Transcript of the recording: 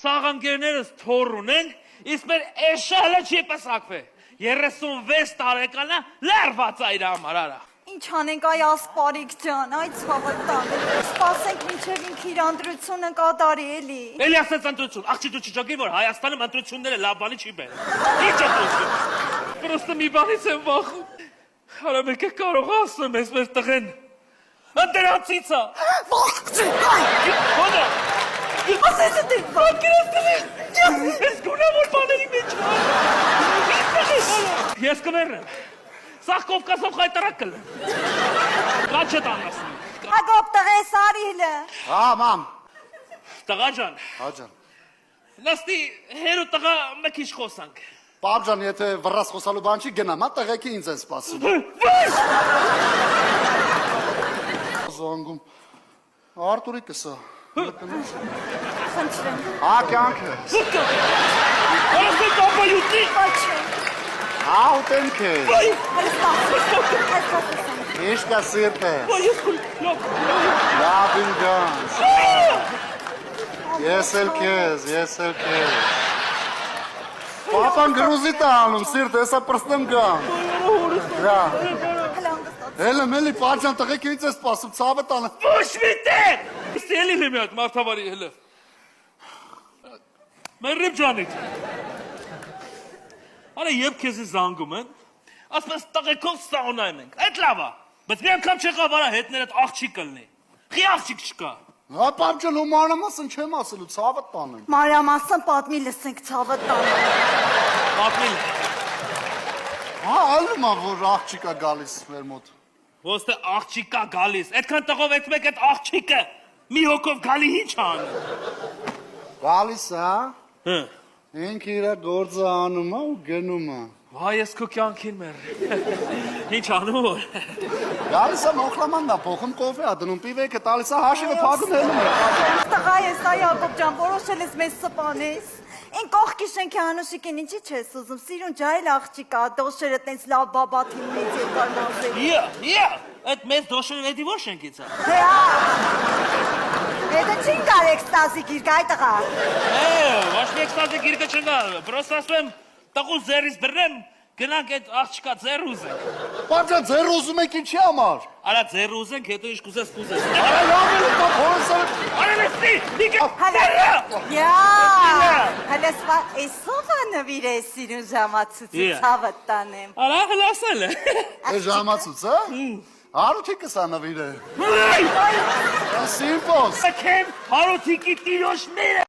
Սաղանգերներս թոր ունենք, իսկ մեր էշալը չի պսակվե։ 36 տարեկանա լարված այր համար արա։ Ինչ անենք այ ասպարիկ ջան, այ ցավը տան։ Սպասենք մինչև ինքը իր ընտրությունը կատարի էլի։ Էլի ասած ընտրություն, աղջի դու չճոգի, որ Հայաստանում ընտրությունները լավ բանի չի բերել։ Ինչ ընտրություն։ Պրոստը մի բանից եմ վախում։ Արա մեկը կարող ասում ես մեր տղեն։ Ընտրացից է։ Հոնա։ Ասես դե Պատկերացնի։ Ես գունավոր բաների մեջ։ Ես կներեմ։ Սաղ Կովկասով խայտարակ կլեմ։ Կա չետ անասնի։ Ագոպ տղես արիլը։ Հա, մամ։ Տղա ջան, Հա ջան։ նստի հերու տղա մեկ ինչ խոսանք։ Պապ ջան, եթե վռաս խոսալու բան չի գնամ, հա տղեկի ինձ են սպասում։ Զանգում։ Արտուրի կսա։ Խնդրեմ։ Հա, կյանքը։ Ասե կապայուտի։ Ոչ։ Հա, ուտենք է։ Իշ կա սիրտը։ Ես քույր, լավ։ Լավ ինգան։ Ես էլ քեզ։ Պապան գրուզի տա անում, սիրտ, եսա պրստեմ գամ։ Հա։ Հելը մելի պարջան տղեկի ինձ է սպասում, ծավը տանը։ Ոչ միտեղ։ Ստելի լի մի հատ մարդավարի հելը։ Մերրիմ ջանիտ։ Արա եվ քեզի զանգում են, ասպես տղեկով սաունայում ենք, այդ լավա, բայց մի անգամ չեղավ արա հետներդ աղջիկ կլնի, խի աղջիկ չկա։ Հա, պապ ջան, ու մանրամասն չեմ ասելու, ծավը տանեմ։ Մանրամասն պատմի լսենք ցավը տանը։ Պատմիլ, Հա, ալում ա, որ աղջիկա գալիս մեր մոտ։ ոստե աղջիկա գալիս, այդքան տղով այդ մեկ այդ աղջիկը մի հոգով գալի ինչ անում։ Գալիս ա, Հը, ինք իրա գործը անում ա ու գնում ա։ վայ ես քո կյանքին մեր, ինչ անում որ։ Գալիս ա մոխրամանն ա, փոխում կոֆե ա, դնում պիվեքը, տալիս ա հաշիվը փակում հելում է։ Տղա ես այ Ագոպ ջան, որոշել ես մեզ սպանես։ Ին կողքի շենքի Հանուշիկին ինչի չես ուզում, սիրուն ջահել աղջիկա, դոշերը տենց լավ բաբաթին մեծ երկար մազերի։ Այդ մեծ դոշերը էդի որ շենքից է։ Հե հա։ Հետը չին կար էքստազի գիրք այ տղա։ Ոչ մի էքստազի գիրկը չկա, պրոստ ասում եմ տղու ձերից բրնեմ, գնանք այդ աղջիկա ձեր ուզենք։ Պապ ջան, ձեր ուզում եք ինչի համար։ Արա ձեր ուզենք, հետո ինչ կուզես կուզես։ Արա լավ է, պապ, հորսը։ Արա լսի, դիկը, Յա, հələ սպա, էսով ա նվիր է սիրուն ժամացուցի ցավը տանեմ։ Արա հլասել է։ Է ժամացուց, հա։ Հարութի կսա նվիր է։ Այ, Սիմպոս։ քեմ հարոթիկի տիրոշները։